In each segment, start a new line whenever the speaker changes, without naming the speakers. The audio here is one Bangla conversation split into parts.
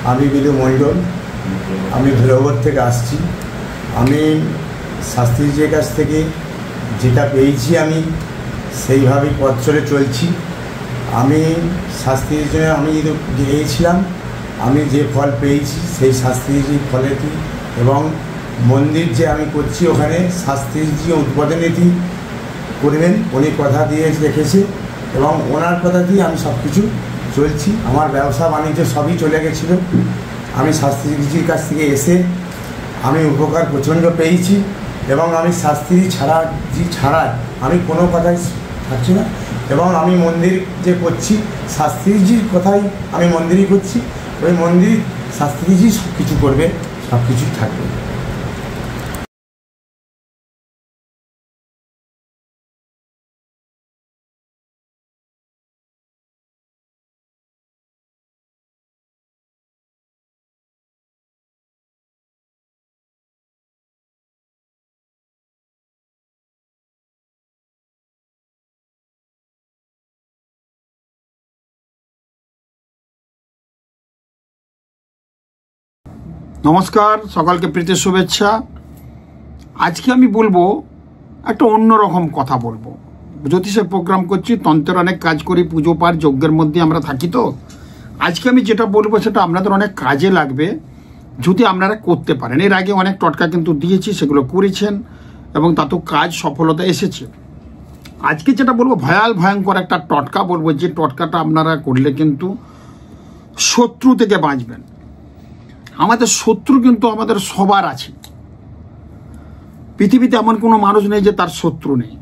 আমি বিদু মণ্ডল, আমি ধুলাগড় থেকে আসছি। আমি শাস্ত্রীজির কাছ থেকে যেটা পেয়েছি আমি সেইভাবেই পথ চলে চলছি। আমি শাস্ত্রীজির জন্য আমি গিয়েছিলাম, আমি যে ফল পেয়েছি সেই শাস্ত্রীজির ফলেটি, এবং মন্দির যে আমি করছি ওখানে শাস্ত্রীজি উদ্বোধনীতি করবেন, উনি কথা দিয়ে রেখেছে এবং ওনার কথা দিয়ে আমি সব কিছু চলছি। আমার ব্যবসা বাণিজ্য সবই চলে গেছিলো। আমি শাস্ত্রীজির কাছ থেকে এসে আমি উপকার প্রচণ্ড পেয়েছি এবং আমি শাস্ত্রী ছাড়া আমি কোনো কথাই থাকছি না। এবং আমি মন্দির যে করছি শাস্ত্রীজির কথাই আমি মন্দিরই করছি। ওই মন্দির শাস্ত্রীজি সব কিছু করবে, সব কিছুই থাকবে।
নমস্কার, সকলকে প্রীতি শুভেচ্ছা। আজকে আমি বলবো একটা অন্যরকম কথা বলবো। জ্যোতিষের প্রোগ্রাম করছি, তন্ত্রের অনেক কাজ করি, পুজো পাঠ যজ্ঞের মধ্যে আমরা থাকি। তো আজকে আমি যেটা বলবো সেটা আপনাদের অনেক কাজে লাগবে যদি আপনারা করতে পারেন। এর আগে অনেক টটকা কিন্তু দিয়েছি, সেগুলো করেছেন এবং তাতেও কাজ সফলতা এসেছে। আজকে যেটা বলবো ভয়ঙ্কর একটা টটকা বলবো, যে টটকাটা আপনারা করলে কিন্তু শত্রু থেকে বাঁচবেন। আমাদের শত্রু কিন্তু আমাদের সবার আছে। পৃথিবীতে এমন কোনো মানুষ নেই যে তার শত্রু নেই।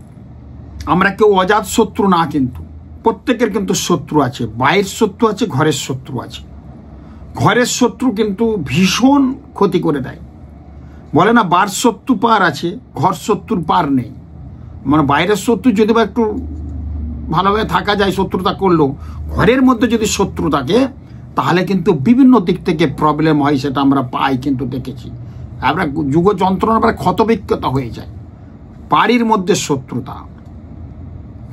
আমরা কেউ অজাত শত্রু না, কিন্তু প্রত্যেকের কিন্তু শত্রু আছে। বাইরের শত্রু আছে, ঘরের শত্রু আছে। ঘরের শত্রু কিন্তু ভীষণ ক্ষতি করে দেয়। বলে না, বার শত্রু পার আছে, ঘর শত্রুর পার নেই। মানে বাইরের শত্রু যদি বা একটু ভালোভাবে থাকা যায়, শত্রুতা করলেও ঘরের মধ্যে যদি শত্রু থাকে তাহলে কিন্তু বিভিন্ন দিক থেকে প্রবলেম হয়। সেটা আমরা পাই, কিন্তু দেখেছি। আমরা যুগ যন্ত্রণা আমরা ক্ষতবিক্ষত হয়ে যায়। বাড়ির মধ্যে শত্রুতা,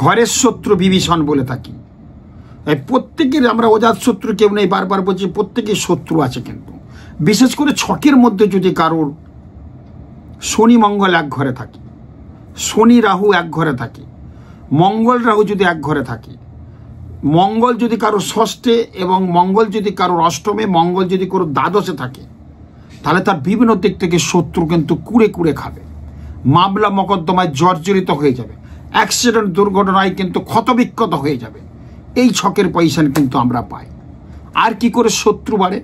ঘরের শত্রু বিভীষণ বলে থাকি। প্রত্যেকের আমরা অজাত শত্রু কেউ নেই, বারবার বলছি, প্রত্যেকের শত্রু আছে। কিন্তু বিশেষ করে ছকের মধ্যে যদি কারোর শনি মঙ্গল এক ঘরে থাকে, শনি রাহু এক ঘরে থাকে, মঙ্গল রাহু যদি এক ঘরে থাকে, মঙ্গল যদি কারো ষষ্ঠে এবং মঙ্গল যদি কারোর অষ্টমে, মঙ্গল যদি কারোর দ্বাদশে থাকে, তাহলে তার বিভিন্ন দিক থেকে শত্রু কিন্তু কুড়ে কুড়ে খাবে। মামলা মকদ্দমায় জর্জরিত হয়ে যাবে, অ্যাক্সিডেন্ট দুর্ঘটনায় কিন্তু ক্ষতবিক্ষত হয়ে যাবে। এই ছকের পজিশন কিন্তু আমরা পাই। আর কি করে শত্রু বাড়ে?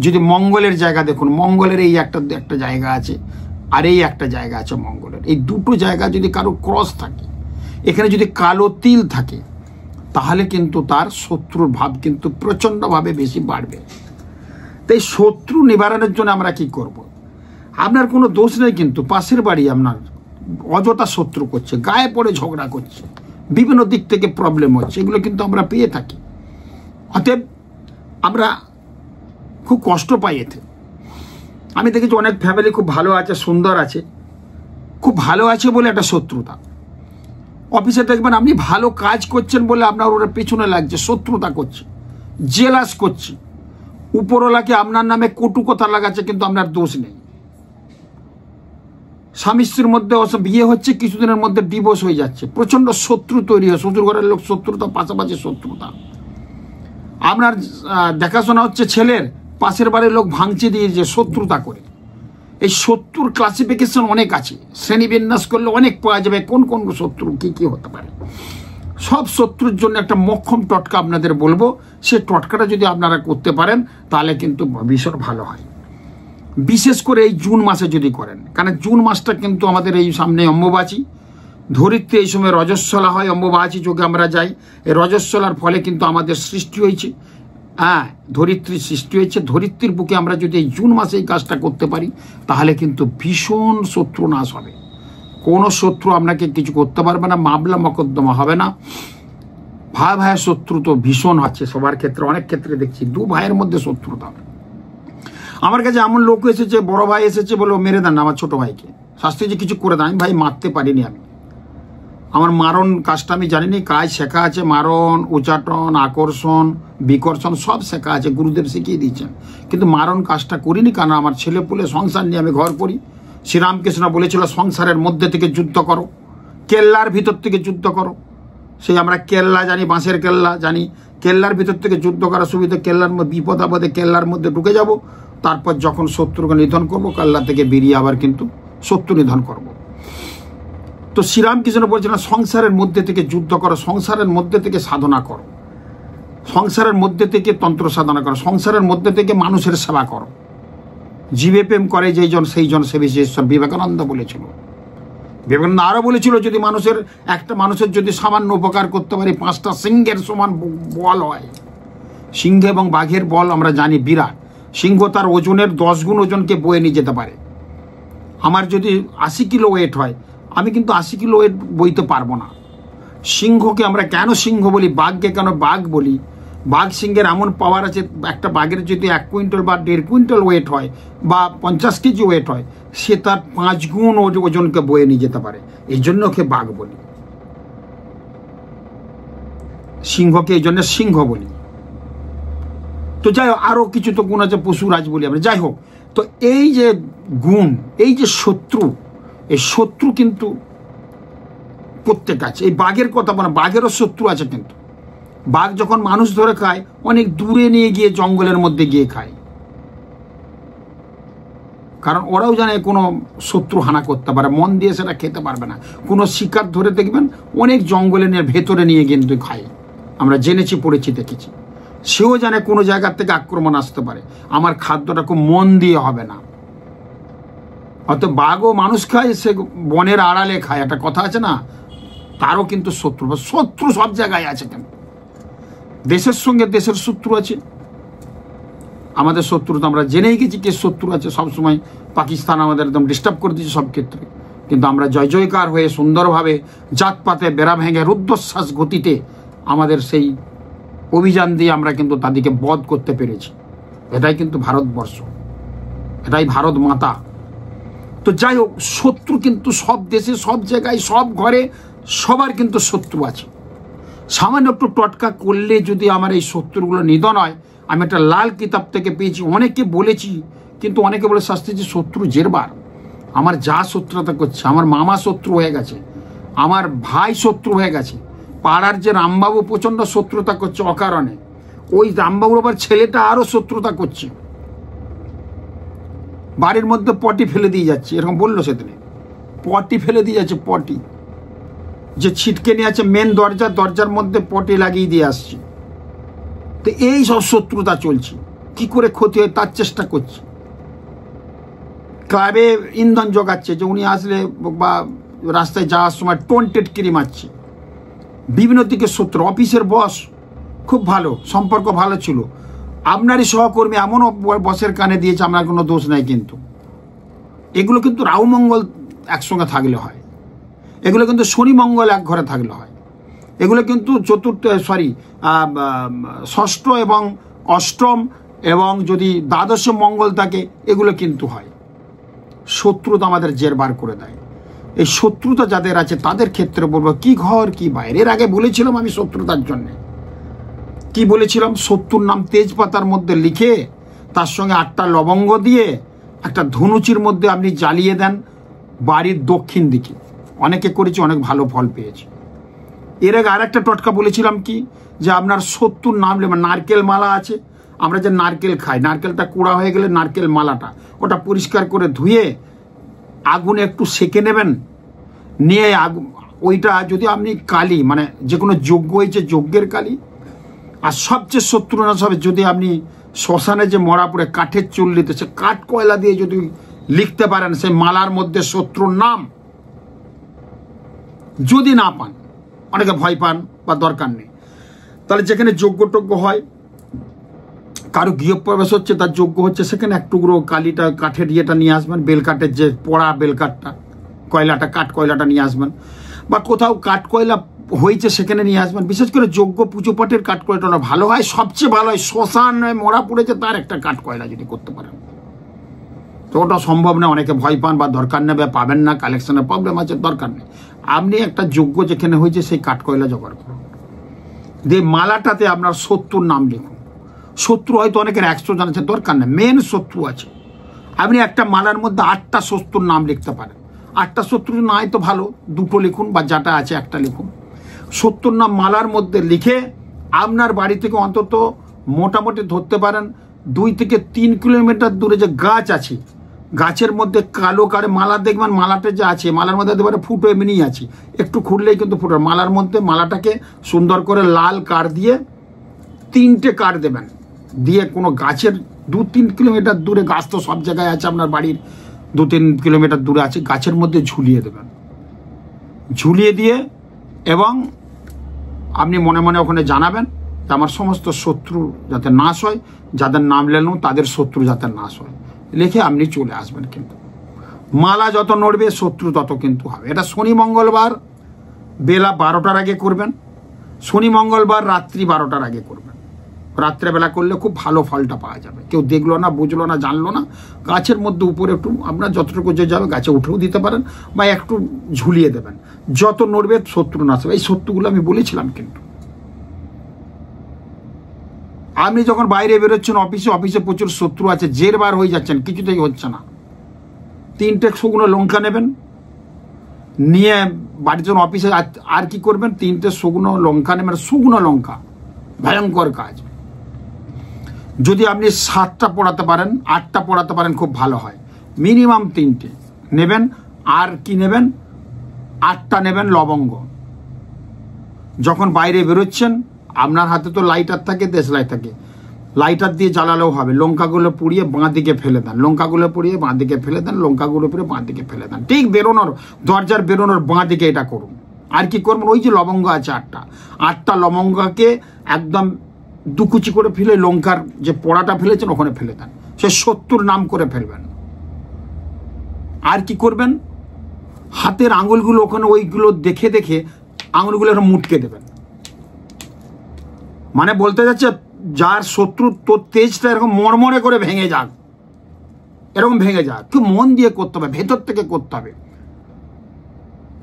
যদি মঙ্গলের জায়গা দেখুন, মঙ্গলের এই একটা জায়গা আছে, আর এই একটা জায়গা আছে মঙ্গলের। এই দুটো জায়গা যদি কারো ক্রস থাকে, এখানে যদি কালো তিল থাকে, তাহলে কিন্তু তার শত্রুর ভাব কিন্তু প্রচণ্ডভাবে বেশি বাড়বে। তাই শত্রু নিবারণের জন্য আমরা কি করব? আপনার কোনো দোষ নেই, কিন্তু পাশের বাড়ি আপনার অযথা শত্রু করছে, গায়ে পড়ে ঝগড়া করছে, বিভিন্ন দিক থেকে প্রবলেম হচ্ছে, এগুলো কিন্তু আমরা পেয়ে থাকি। অতএব আমরা খুব কষ্ট পাই এতে। আমি দেখেছি অনেক ফ্যামিলি খুব ভালো আছে, সুন্দর আছে, খুব ভালো আছে বলে একটা শত্রুতা। অফিসে দেখবেন আপনি ভালো কাজ করছেন বলে আপনার ওরা পেছনে লাগছে, শত্রুতা করছে, জেলাস করছে, উপরওয়ালাকে আপনার নামে কটু কথা লাগাচ্ছে, কিন্তু আপনার দোষ নেই। স্বামী স্ত্রীর মধ্যে বিয়ে হচ্ছে, কিছুদিনের মধ্যে ডিভোর্স হয়ে যাচ্ছে, প্রচন্ড শত্রু তৈরি হয়। শ্বশুর ঘরের লোক শত্রুতা, পাশাপাশি শত্রুতা। আপনার দেখাশোনা হচ্ছে ছেলের, পাশের বাড়ির লোক ভাঙচি দিয়ে যে শত্রুতা করে। এই শত্রুর ক্লাসিফিকেশন অনেক আছে, শ্রেণীবিন্যাস করলে অনেক পাওয়া যাবে কোন কোন শত্রু কি কি হতে পারে। সব শত্রুর জন্য একটা মক্ষম টটকা আপনাদের বলবো। সেই টটকাটা যদি আপনারা করতে পারেন তাহলে কিন্তু ভীষণ ভালো হয়। বিশেষ করে এই জুন মাসে যদি করেন, কারণ জুন মাসটা কিন্তু আমাদের এই সামনে অম্বুবাচী, ধরিত্রী এই সময় রজস্বলা হয়, অম্বুবাচী যুগে আমরা যাই। এই রজস্বলার ফলে কিন্তু আমাদের সৃষ্টি হয়েছে, ধরিত্রীর সৃষ্টি হয়েছে। ধরিত্রীর বুকে আমরা যদি এই জুন মাসে এই কাজটা করতে পারি তাহলে কিন্তু ভীষণ শত্রু নাশ হবে। কোনো শত্রু আপনাকে কিছু করতে পারবে না, মামলা মকদ্দমা হবে না। ভাই ভাইয়ের শত্রু তো ভীষণ হচ্ছে সবার ক্ষেত্রে, অনেক ক্ষেত্রে দেখছি দু ভাইয়ের মধ্যে শত্রুতা। আমার কাছে এমন লোক এসেছে, বড় ভাই এসেছে বলে মেরে দেন আমার ছোট ভাইকে, শাস্ত্রীজি কিছু করে দেন। ভাই মারতে পারিনি আমি, আমার মারণ কাজটা আমি জানি না, কাজ শেখা আছে, মারণ, উচ্চাটন, আকর্ষণ, বিকর্ষণ সব শেখা আছে, গুরুদেব শিখিয়ে দিয়েছেন, কিন্তু মারণ কাজটা করিনি, কারণ আমার ছেলে পুলে সংসার নিয়ে আমি ঘর করি। শ্রীরামকৃষ্ণ বলেছিল সংসারের মধ্যে থেকে যুদ্ধ করো, কেল্লার ভিতর থেকে যুদ্ধ করো। সেই আমরা কেল্লা জানি, বাঁশের কেল্লা জানি, কেল্লার ভিতর থেকে যুদ্ধ করার সুবিধা, কেল্লার বিপদ আপদে কেল্লার মধ্যে ঢুকে যাব, তারপর যখন শত্রুকে নিধন করবো, কেল্লা থেকে বেরিয়ে আবার কিন্তু শত্রু নিধন করব। তো শ্রীরামকৃষ্ণ বলছিলেন সংসারের মধ্যে থেকে যুদ্ধ করো, সংসারের মধ্যে থেকে সাধনা করো, সংসারের মধ্যে থেকে তন্ত্র সাধনা করো, সংসারের মধ্যে থেকে মানুষের সেবা করো। জীবে প্রেম করে যেইজন সেইজন সেবী ঈশ্বর, বিবেকানন্দ বলেছিল। বিবেকানন্দ আরও বলেছিল যদি মানুষের একটা মানুষের যদি সামান্য উপকার করতে পারি 5টা সিংহের সমান বল হয়। সিংহ এবং বাঘের বল আমরা জানি বিরাট। সিংহ তার ওজনের 10 গুণ ওজনকে বয়ে নিয়ে যেতে পারে। আমার যদি 80 কিলো ওয়েট হয়, আমি কিন্তু 80 কিলো ওয়েট বইতে পারবো না। সিংহকে আমরা কেন সিংহ বলি, বাঘকে কেন বাঘ বলি? বাঘ সিংহের এমন পাওয়ার আছে, একটা বাঘের যদি 1 কুইন্টাল বা 1.5 কুইন্টাল ওয়েট হয় বা 50 কেজি ওয়েট হয়, সে তার 5 গুণ ওজনকে বয়ে নিয়ে যেতে পারে। এই জন্য ওকে বাঘ বলি, সিংহকে এই জন্য সিংহ বলি। তো যাই হোক, আরও কিছু তো গুণ আছে, পশুরাজ বলি আমরা। যাই হোক, তো এই যে গুণ, এই যে শত্রু, এই শত্রু কিন্তু প্রত্যেক আছে। এই বাঘের কথা বলে, বাঘেরও শত্রু আছে, কিন্তু বাঘ যখন মানুষ ধরে খায় অনেক দূরে নিয়ে গিয়ে জঙ্গলের মধ্যে গিয়ে খায়, কারণ ওরাও জানে কোনো শত্রু হানা করতে পারে, মন দিয়ে সেটা খেতে পারবে না। কোনো শিকার ধরে দেখবেন অনেক জঙ্গলে নিয়ে ভেতরে নিয়ে কিন্তু খায়, আমরা জেনেছি, পড়েছি, দেখেছি। সেও জানে কোনো জায়গার থেকে আক্রমণ আসতে পারে, আমার খাদ্যটা খুব মন দিয়ে হবে না। হয়তো বাঘও মানুষ খায়, সে বনের আড়ালে খায়, একটা কথা আছে না, তারও কিন্তু শত্রু। শত্রু সব জায়গায় আছে, কেন দেশের সঙ্গে দেশের শত্রু আছে। আমাদের শত্রু তো আমরা জেনেই গেছি কে শত্রু আছে। সবসময় পাকিস্তান আমাদের একদম ডিস্টার্ব করে দিচ্ছে সব ক্ষেত্রে, কিন্তু আমরা জয় জয়কার হয়ে সুন্দরভাবে জাতপাতে বেড়া ভেঙে রুদ্ধশ্বাস গতিতে আমাদের সেই অভিযান দিয়ে আমরা কিন্তু তাদেরকে বধ করতে পেরেছি। এটাই কিন্তু ভারতবর্ষ, এটাই ভারত মাতা। তো যাই হোক, শত্রু কিন্তু সব দেশে, সব জায়গায়, সব ঘরে সবার কিন্তু শত্রু আছে। সামান্য একটু টটকা করলে যদি আমার এই শত্রুগুলো নিধন হয়, আমি একটা লাল কিতাব থেকে পেয়েছি, অনেকে বলেছি, কিন্তু অনেকে বলে শাস্ত্রীজি শত্রু জেরবার। আমার যা শত্রুতা করছে, আমার মামা শত্রু হয়ে গেছে, আমার ভাই শত্রু হয়ে গেছে, পাড়ার যে রামবাবু প্রচণ্ড শত্রুতা করছে অকারণে, ওই রামবাবুর আবার ছেলেটা আরও শত্রুতা করছে, বাড়ির মধ্যে পটি ফেলে দিয়ে যাচ্ছে, এরকম বললো সেদিনে, পটি ফেলে দিয়ে যাচ্ছে, পটি যে ছিটকে নিয়ে আছে মেন দরজার মধ্যে পটি লাগিয়ে দিয়ে আসছে। তো এই সব শত্রুতা চলছে, কি করে ক্ষতি হয় তার চেষ্টা করছে। ক্লাবে ইন্ধন জোগাচ্ছে যে উনি আসলে বা রাস্তায় যাওয়ার সময় টোনটেটকিরি মারছে, বিভিন্ন দিকে শত্রু। অফিসের বস খুব ভালো, সম্পর্ক ভালো ছিল, আপনারই সহকর্মী এমনও বসের কানে দিয়েছে, আপনার কোনো দোষ নাই। কিন্তু এগুলো কিন্তু রাহু মঙ্গল একসঙ্গে থাকলে হয়, এগুলো কিন্তু শনি মঙ্গল এক ঘরে থাকলে হয়, এগুলো কিন্তু ষষ্ঠ এবং অষ্টম এবং যদি দ্বাদশে মঙ্গল থাকে, এগুলো কিন্তু হয়। শত্রুতা আমাদের জেরবার করে দেয়। এই শত্রুতা যাদের আছে তাদের ক্ষেত্রে বলবো কি ঘর কি বাইরে। এর আগে বলেছিলাম আমি শত্রুতার জন্যে কি বলেছিলাম, শত্রুর নাম তেজপাতার মধ্যে লিখে তার সঙ্গে 8টা লবঙ্গ দিয়ে একটা ধনুচির মধ্যে আপনি জ্বালিয়ে দেন বাড়ির দক্ষিণ দিকে। অনেকে করেছি, অনেক ভালো ফল পেয়েছি। এর আগে আর একটা টটকা বলেছিলাম কি, যে আপনার শত্রুর নাম নারকেল মালা আছে, আমরা যে নারকেল খাই, নারকেলটা কুড়া হয়ে গেলে নারকেল মালাটা ওটা পরিষ্কার করে ধুয়ে আগুনে একটু সেঁকে নেবেন, নিয়ে ওইটা যদি আপনি কালি মানে যে কোনো যজ্ঞ হয়েছে যজ্ঞের কালি, আর সবচেয়ে শত্রুনাশ হবে যদি আপনি শ্মশানে যে মরা পড়ে কাঠের চুল্লিতে সে কাঠ কয়লা দিয়ে যদি লিখতে পারেন সেই মালার মধ্যে শত্রুর নাম, যদি না পান, অনেকে ভয় পান বা দরকার নেই, তাহলে যেখানে যজ্ঞ হয়, কারো গৃহপ্রবেশ হচ্ছে, তার যজ্ঞ হচ্ছে, সেখানে এক টুকরো কালিটা কাঠের ইয়েটা নিয়ে আসবেন, বেলকাঠের যে পোড়া বেলকাঠটা, কয়লাটা, কাঠ কয়লাটা নিয়ে আসবেন, বা কোথাও কাঠ কয়লা হয়েছে সেখানে নিয়ে আসবেন। বিশেষ করে যজ্ঞ পুজো পাঠের কাঠ কয়লাটা ভালো হয়, সবচেয়ে ভালো হয় শ্মশান মরা পড়েছে তার একটা কাঠ কয়লা যদি করতে পারেন, তো ওটা সম্ভব না, অনেকে ভয় পান বা দরকার নেবে, পাবেন না, কালেকশনের প্রবলেম আছে, দরকার নেই। আপনি একটা যোগ্য যেখানে হয়েছে সেই কাঠকয়লা জোগাড় করুন, দিয়ে মালাটাতে আপনার শত্রুর নাম লিখুন। শত্রু হয়তো অনেকের 100 জন আছে, দরকার নেই, মেন শত্রু আছে। আপনি একটা মালার মধ্যে 8টা শত্রুর নাম লিখতে পারেন। 8টা শত্রু না হয় তো ভালো, 2টো লিখুন, বা যাটা আছে একটা লিখুন। শত্রুর নাম মালার মধ্যে লিখে আপনার বাড়ি থেকে অন্তত মোটামুটি ধরতে পারেন 2 থেকে 3 কিলোমিটার দূরে যে গাছ আছে, গাছের মধ্যে কালো কারে মালা দেখবেন, মালাটা যে আছে মালার মধ্যে একেবারে ফুটো এমনিই আছে, একটু খুললেই কিন্তু ফুটো। মালার মধ্যে মালাটাকে সুন্দর করে লাল কার দিয়ে 3টে কার দেবেন, দিয়ে কোনো গাছের 2-3 কিলোমিটার দূরে, গাছ তো সব জায়গায় আছে, আপনার বাড়ির 2-3 কিলোমিটার দূরে আছে, গাছের মধ্যে ঝুলিয়ে দেবেন। ঝুলিয়ে দিয়ে এবং আপনি মনে মনে ওখানে জানাবেন যে আমার সমস্ত শত্রু যাতে নাশ হয়, যাদের নাম লেন তাদের শত্রু যাতে নাশ হয়, লিখে আপনি চলে আসবেন। কিন্তু মালা যত নড়বে শত্রু তত কিন্তু হবে। এটা শনি মঙ্গলবার বেলা 12টার আগে করবেন, শনি মঙ্গলবার রাত্রি 12টার আগে করবেন। রাত্রেবেলা করলে খুব ভালো ফলটা পাওয়া যাবে। কেউ দেখলো না, বুঝলো না, জানলো না, গাছের মধ্যে উপরে একটু আপনার যতটুকু যে যাবে গাছে উঠেও দিতে পারেন, বা একটু ঝুলিয়ে দেবেন। যত নড়বে শত্রু নাশ হবে। এই শত্রুগুলো আমি বলেছিলাম। কিন্তু আপনি যখন বাইরে বেরোচ্ছেন, অফিসে প্রচুর শত্রু আছে, জেরবার হয়ে যাচ্ছেন, কিছুতেই হচ্ছে না, 3টে শুকনো লঙ্কা নেবেন, নিয়ে বাড়ির জন্য অফিসে আর কি করবেন, 3টে শুকনো লঙ্কা নেবেন। শুকনো লঙ্কা ভয়ঙ্কর কাজ। যদি আপনি 7টা পোড়াতে পারেন, 8টা পোড়াতে পারেন, খুব ভালো হয়। মিনিমাম 3টে নেবেন। আর কি নেবেন, 8টা নেবেন লবঙ্গ। যখন বাইরে বেরোচ্ছেন, আপনার হাতে তো লাইটার থাকে, দেশলাই থাকে, লাইটার দিয়ে জ্বালালেও হবে। লঙ্কাগুলো পুড়িয়ে বাঁ দিকে ফেলে দেন, লঙ্কাগুলো পুড়িয়ে বাঁ দিকে ফেলে দেন, লঙ্কাগুলো পুড়িয়ে বাঁ দিকে ফেলে দেন। ঠিক বেরোনোর, দরজার বেরোনোর বাঁ দিকে এটা করুন। আর কি করবেন, ওই যে লবঙ্গ আছে 8টা লবঙ্গকে একদম দুকুচি করে ফেলে লঙ্কার যে পোড়াটা ফেলেছেন ওখানে ফেলে দেন। সে শত্রুর নাম করে ফেলবেন। আর কি করবেন, হাতের আঙুলগুলো ওখানে ওইগুলো দেখে দেখে আঙুলগুলো এরকম মুটকে দেবেন। মানে বলতে যাচ্ছে যার শত্রু তোর তেজটা এরকম মরমরে করে ভেঙে যাক, এরকম ভেঙে যাক। একটু মন দিয়ে করতে হবে, ভেতর থেকে করতে হবে।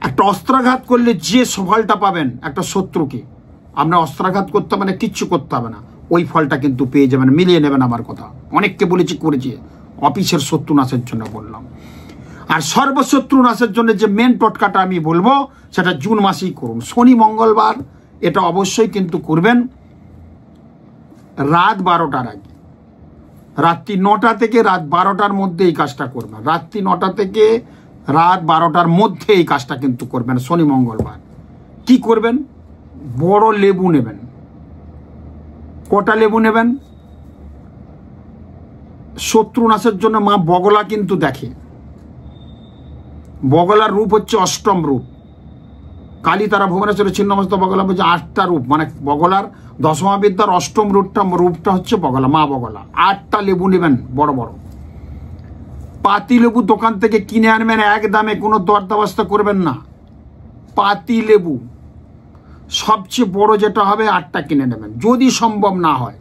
একটা অস্ত্রাঘাত করলে যে ফলটা পাবেন একটা শত্রুকে, আপনার অস্ত্রাঘাত করতে হবে না, কিচ্ছু করতে হবে না, ওই ফলটা কিন্তু পেয়ে যাবেন। মিলিয়ে নেবেন আমার কথা, অনেককে বলেছি, করেছি। অফিসের শত্রু নাশের জন্য বললাম। আর সর্বশত্রু নাশের জন্য যে মেন টোটকাটা আমি বলবো সেটা জুন মাসেই করুন, শনি মঙ্গলবার। এটা অবশ্যই কিন্তু করবেন রাত 12টার আগে। রাত্রি 9টা থেকে রাত 12টার মধ্যে এই কাজটা করবেন। রাত্রি 9টা থেকে রাত 12টার মধ্যে এই কাজটা কিন্তু করবেন শনি মঙ্গলবার। কি করবেন, বড় লেবু নেবেন। কটা লেবু নেবেন, শত্রু নাশের জন্য মা বগলা কিন্তু দেখে। বগলার রূপ হচ্ছে 8ম রূপ। কালী তারা ভুবনেশ্বরের ছিন্নমস্ত বগলা বলছে 8টা রূপ, মানে বগলার দশমাবিদ্যার 8ম রূপটা হচ্ছে বগলা, মা বগলা। 8টা লেবু নেবেন বড় বড়। পাতি লেবু দোকান থেকে কিনে আনবেন এক দামে, কোনো দরদাবস্তা করবেন না। পাতি লেবু সবচেয়ে বড় যেটা হবে 8টা কিনে নেবেন। যদি সম্ভব না হয়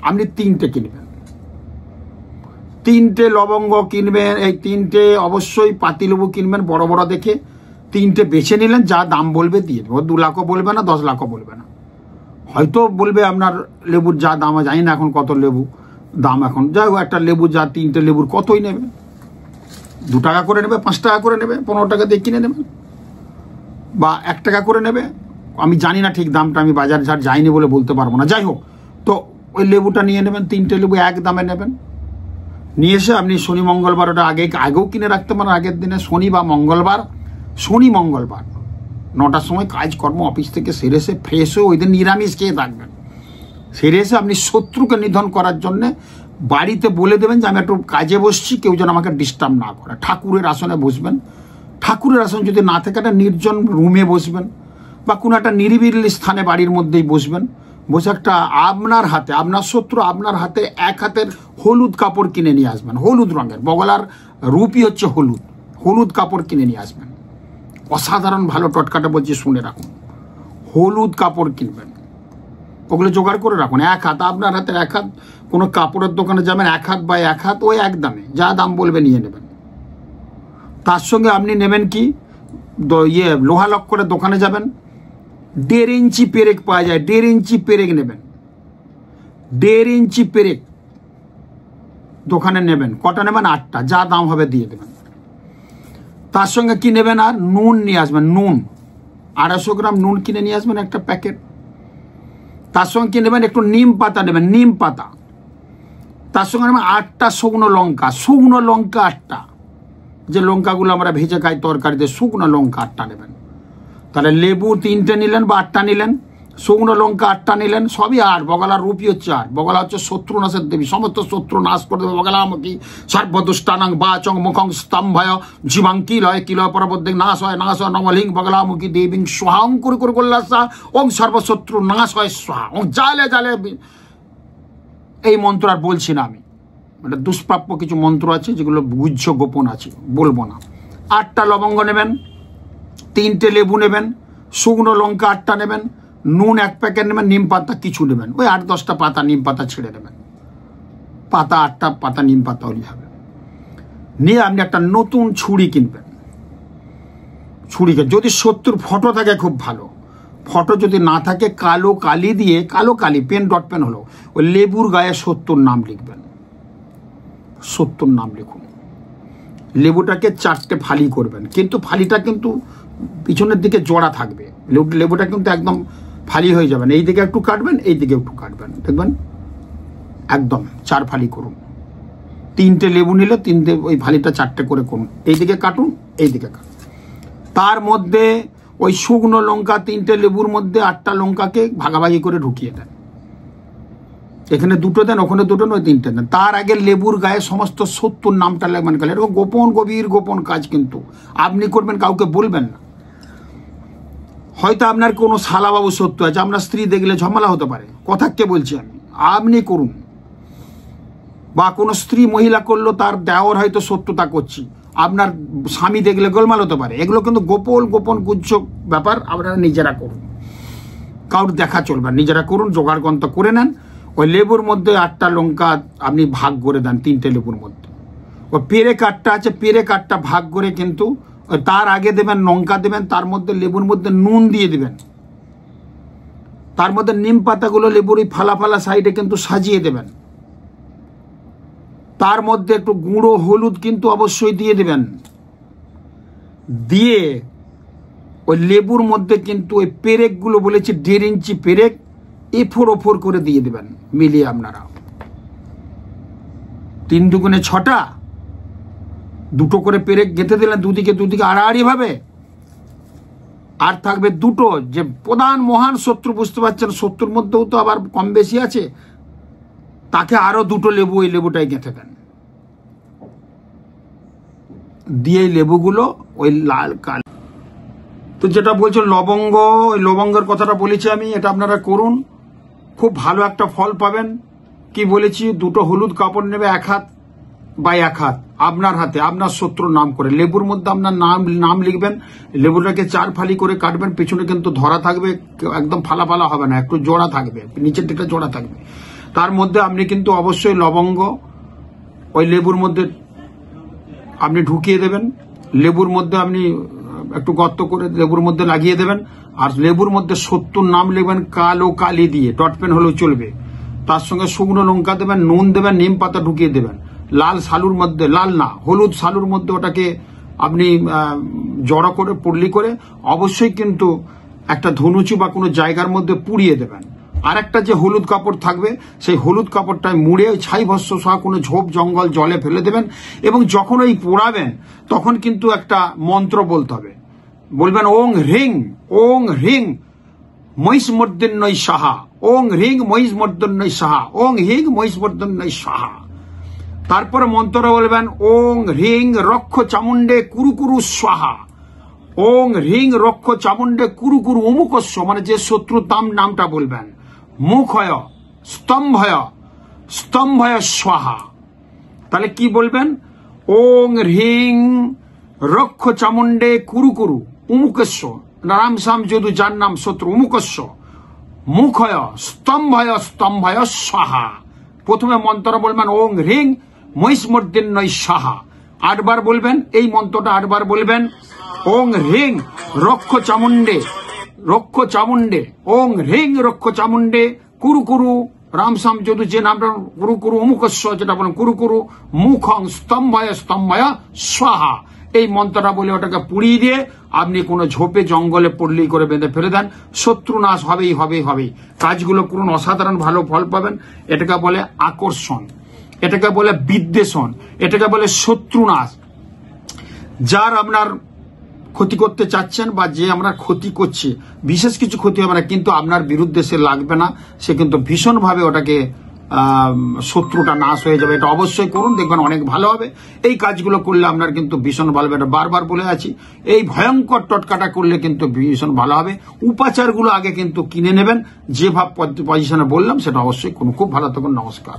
আপনি 3টে কিনবেন। 3টে লবঙ্গ কিনবেন, এই 3টে অবশ্যই পাতিলেবু কিনবেন বড় বড় দেখে। 3টে বেছে নিলেন, যা দাম বলবে দিয়ে দেবো। 2 লাখও বলবে না, 10 লাখও বলবে না। হয়তো বলবে আপনার লেবুর যা দাম, জানি না এখন কত লেবু দাম এখন, যাই হোক একটা লেবু যা 3টে লেবুর কতই নেবে, 2 টাকা করে নেবে, 5 টাকা করে নেবে, 15 টাকা দিয়ে কিনে নেবে, বা 1 টাকা করে নেবে। আমি জানি না ঠিক দামটা, আমি বাজার ঝাড় যাইনি বলে বলতে পারবো না। যাই হোক, তো ওই লেবুটা নিয়ে নেবেন, 3টে লেবু এক দামে নেবেন। নিয়ে এসে আপনি শনি মঙ্গলবার ওটা আগেও কিনে রাখতে পারেন, আগের দিনে শনি বা মঙ্গলবার। শনি মঙ্গলবার 9টার সময় কাজকর্ম অফিস থেকে সেরে এসে ফ্রেশ হয়ে ওই দিন নিরামিষ খেয়ে থাকবেন। সেরে এসে আপনি শত্রুকে নিধন করার জন্যে বাড়িতে বলে দেবেন যে আমি একটু কাজে বসছি, কেউ যেন আমাকে ডিস্টার্ব না করে। ঠাকুরের আসনে বসবেন। ঠাকুরের আসন যদি না থাকে একটা নির্জন রুমে বসবেন, বা কোনো একটা নিরিবিলি স্থানে বাড়ির মধ্যেই বসবেন। বসে একটা আপনার হাতে, আপনার শত্রু আপনার হাতে 1 হাতের হলুদ কাপড় কিনে নিয়ে আসবেন, হলুদ রঙের। বগলার রূপই হচ্ছে হলুদ। হলুদ কাপড় কিনে নিয়ে আসবেন। অসাধারণ ভালো টটকাটা বলছি, শুনে রাখুন। হলুদ কাপড় কিনবেন, ওগুলো জোগাড় করে রাখুন। 1 হাত, আপনার হাতের 1 হাত কোনো কাপড়ের দোকানে যাবেন 1 হাত বাই 1 হাত, ওই এক দামে যা দাম বলবে নিয়ে নেবেন। তার সঙ্গে আপনি নেবেন কি লোহা লক্করের দোকানে যাবেন, 1.5 ইঞ্চি পেরেক পাওয়া যায়, 1.5 ইঞ্চি পেরেক নেবেন, 1.5 ইঞ্চি পেরেক দোকানে নেবেন। কটা নেবেন? 8টা, যা দাম হবে দিয়ে দেবেন। তার সঙ্গে কি নেবেন? আর নুন নিয়ে আসবেন, নুন 250 গ্রাম নুন কিনে নিয়ে আসবেন একটা প্যাকেট। তার সঙ্গে কি নেবেন? একটু নিম পাতা নেবেন, নিম পাতা। তার সঙ্গে নেবেন 8টা শুকনো লঙ্কা, শুকনো লঙ্কা 8টা, যে লঙ্কাগুলো আমরা ভেজে খাই তরকারিতে, শুকনো লঙ্কা 8টা নেবেন। তাহলে লেবু 3টে নিলেন বা 8টা নিলেন, শুকনো লঙ্কা 8টা নিলেন, সবই 8। বগলার রূপই হচ্ছে 8। বগলা হচ্ছে শত্রুনাশের দেবী, সমস্ত শত্রু নাশ করে দেবে। বগলামুখী সর্বদুষ্টানাং বাচং মুখং স্তম্ভয় জীবাং কিলয় কিলয় পরবদ্দিক নাশ হয় নমলিং বগলামুখী দেবীং স্বাহং করে কল্যাসা ওং সর্বশত্রু নাশ হয় স্বাহা ওং জালে জালে। এই মন্ত্র আর বলছি না আমি, মানে দুষ্প্রাপ্য কিছু মন্ত্র আছে যেগুলো গুহ্য গোপন আছে, বলবো না। 8টা লবঙ্গ নেবেন, 3টে লেবু নেবেন, শুকনো লঙ্কা 8টা নেবেন, নুন 1 প্যাকেট নেবেন, নিম পাতা কিছু নেবেন, ওই 8-10টা পাতা নিম পাতা ছেড়ে দেবেন। পাতা 8টা পাতা নিম পাতা হলেই হবে। নিয়ে আপনি একটা নতুন ছুরি কিনবেন। ছুরিকে যদি শত্রুর ফটো থাকে খুব ভালো, ফটো যদি না থাকে কালো কালি দিয়ে, কালো কালি পেন ডট পেন হলো, ওই লেবুর গায়ে 70 নাম লিখবেন। 70 নাম লিখুন। লেবুটাকে 4টে ফালি করবেন, কিন্তু ফালিটা কিন্তু পিছনের দিকে জোড়া থাকবে। লেবুটা কিন্তু একদম ফালি হয়ে যাবেন, এই দিকে একটু কাটবেন, এই দিকে একটু কাটবেন, দেখবেন একদম 4 ফালি করুন। 3টে লেবু নিলে 3টে ওই ফালিটা 4টে করে করুন, এই দিকে কাটুন, এই দিকে কাটুন। তার মধ্যে ওই শুকনো লঙ্কা 3টে লেবুর মধ্যে 8টা লঙ্কাকে ভাগাভাগি করে ঢুকিয়ে দেন। এখানে 2টো দেন, ওখানে 2টো, নয় 3টে দেন। তার আগে লেবুর গায়ে সমস্ত 70 নামটা লাগবেন। এরকম গোপন গভীর গোপন কাজ কিন্তু আপনি করবেন, কাউকে বলবেন না। হয়তো আপনার কোনো শালাবাবু সত্য আছে, আপনার স্ত্রী দেখলে ঝামেলা হতে পারে, কথা কে বলছি আমি, আপনি করুন। বা কোনো স্ত্রী মহিলা করলো, তার দেওর হয়তো সত্যতা করছি, আপনার স্বামী দেখলে গোলমাল হতে পারে। এগুলো কিন্তু গোপন গোপন গুচ্ছ ব্যাপার, আপনারা নিজেরা করুন, কারোর দেখা চলবে, নিজেরা করুন, জোগাড় গন্ত করে নেন। ওই লেবুর মধ্যে 8টা লঙ্কা আপনি ভাগ করে দেন, 3টে লেবুর মধ্যে। ওই পেরেক 8টা আছে, পেরেক 8টা ভাগ করে কিন্তু তার আগে দেবেন লঙ্কা দেবেন, তার মধ্যে লেবুর মধ্যে নুন দিয়ে দেবেন, তার মধ্যে নিম পাতাগুলো লেবুর ওই ফালা ফালা সাইডে কিন্তু সাজিয়ে দেবেন। তার মধ্যে একটু গুঁড়ো হলুদ কিন্তু অবশ্যই দিয়ে দেবেন। দিয়ে ওই লেবুর মধ্যে কিন্তু ওই পেরেকগুলো বলেছি 1.5 ইঞ্চি পেরেক এফোর ওফোর করে দিয়ে দেবেন, মিলিয়ে আপনারা 3 দুগুণে 6টা, 2টো করে পেরেক গেঁথে দিলেন দুদিকে দুদিকে আড়াআড়ি ভাবে। আর থাকবে 2টো, যে প্রধান মহান শত্রু বুঝতে পারছেন, শত্রুর মধ্যেও তো আবার কম বেশি আছে, তাকে আরো 2টো লেবু ওই লেবুটাই গেঁথে দেন। দিয়ে লেবুগুলো ওই লাল কাল, তো যেটা বলছো লবঙ্গ, ওই লবঙ্গের কথাটা বলেছি আমি, এটা আপনারা করুন, খুব ভালো একটা ফল পাবেন। কি বলেছি, 2টো হলুদ কাপড় নেবে 1 হাত বাই 1 হাত, আপনার হাতে আপনার শত্রুর নাম করে, লেবুর মধ্যে আপনার নাম লিখবেন। লেবুটাকে 4 ফালি করে কাটবেন, পেছনে কিন্তু ধরা থাকবে, একদম ফালা ফালা হবে না, একটু জোড়া থাকবে, নিচের দিকটা জোড়া থাকবে। তার মধ্যে আপনি কিন্তু অবশ্যই লবঙ্গ ওই লেবুর মধ্যে আপনি ঢুকিয়ে দেবেন। লেবুর মধ্যে আপনি একটু গর্ত করে লেবুর মধ্যে লাগিয়ে দেবেন। আর লেবুর মধ্যে 70 নাম লিখবেন, কালো কালি দিয়ে, ডট পেন হলেও চলবে। তার সঙ্গে শুকনো লঙ্কা দেবেন, নুন দেবেন, নিম পাতা ঢুকিয়ে দেবেন। লাল শালুর মধ্যে, লাল না হলুদ শালুর মধ্যে ওটাকে আপনি জড়ো করে পুরলি করে অবশ্যই কিন্তু একটা ধনুচি বা কোনো জায়গার মধ্যে পুড়িয়ে দেবেন। আর একটা যে হলুদ কাপড় থাকবে, সেই হলুদ কাপড়টায় মুড়ে ছাই ভস্য সহ কোনো ঝোপ জঙ্গল জলে ফেলে দেবেন। এবং যখন ওই পোড়াবেন তখন কিন্তু একটা মন্ত্র বলতে হবে, বলবেন ওং হ্রিং মহিষমর্দিন্নয় সাহা, ওং হ্রিং মহিষমর্দিন্নয় সাহা, ওং হিং মহিষমর্দিন্নয় সাহা। তারপরে মন্ত্র বলবেন ওং হ্রিং রক্ষ চামুণ্ডে কুরুকুরু স্বাহা, ওং হ্রিং রক্ষ চামুণ্ডে কুরুকুরু অমুকস্য, মানে যে শত্রুর নামটা বলবেন। মুখয় স্তম্ভয় স্বাহা। তাহলে কি বলবেন, ওং হ্রিং রক্ষ চামুণ্ডে কুরুকুরু অমুকস্য, রাম শ্যাম যদু যার নাম শত্রু অমুকস্য, মুখয় স্তম্ভয় স্বাহা। প্রথমে মন্ত্রটা বলবেন ওং হ্রিং মহিষমর্দিন্নয় সাহা, 8 বার বলবেন। এই মন্ত্রটা 8 বার বলবেন। ওং হ্রিং রক্ষ চামুন্ডে, রক্ষ চামুন্ডে, ওং হ্রিং রক্ষ চামুন্ডে কুরু কুরু রামসাম যদু, যে নামটা কুরু কুরু অমুকস্ব, যেটা বলেন কুরু কুরু মুখং স্তম্ভয় স্তম্ভয় স্বাহা। এই মন্ত্রটা বলে ওটাকে পুড়িয়ে দিয়ে আপনি কোনো ঝোপে জঙ্গলে পড়লেই করে বেঁধে ফেলে দেন, শত্রু নাশ হবেই হবেই হবেই। কাজগুলো করুন, অসাধারণ ভালো ফল পাবেন। এটাকে বলে আকর্ষণ, এটাকে বলে বিদ্বেষণ, এটাকে বলে শত্রু নাশ। যার আপনার ক্ষতি করতে চাচ্ছেন বা যে আমরা ক্ষতি করছি, বিশেষ কিছু ক্ষতি হবে না, কিন্তু আপনার বিরুদ্ধে সে লাগবে না, সে কিন্তু ভীষণভাবে ওটাকে শত্রুটা নাশ হয়ে যাবে। এটা অবশ্যই করুন, দেখবেন অনেক ভালো হবে। এই কাজগুলো করলে আপনার কিন্তু ভীষণ ভালো হবে। এটা বারবার বলে আছি, এই ভয়ঙ্কর টটকাটা করলে কিন্তু ভীষণ ভালো হবে। উপাচারগুলো আগে কিন্তু কিনে নেবেন, যে ভাব পজিশনে বললাম সেটা অবশ্যই করুন। খুব ভালো থাকুন, নমস্কার।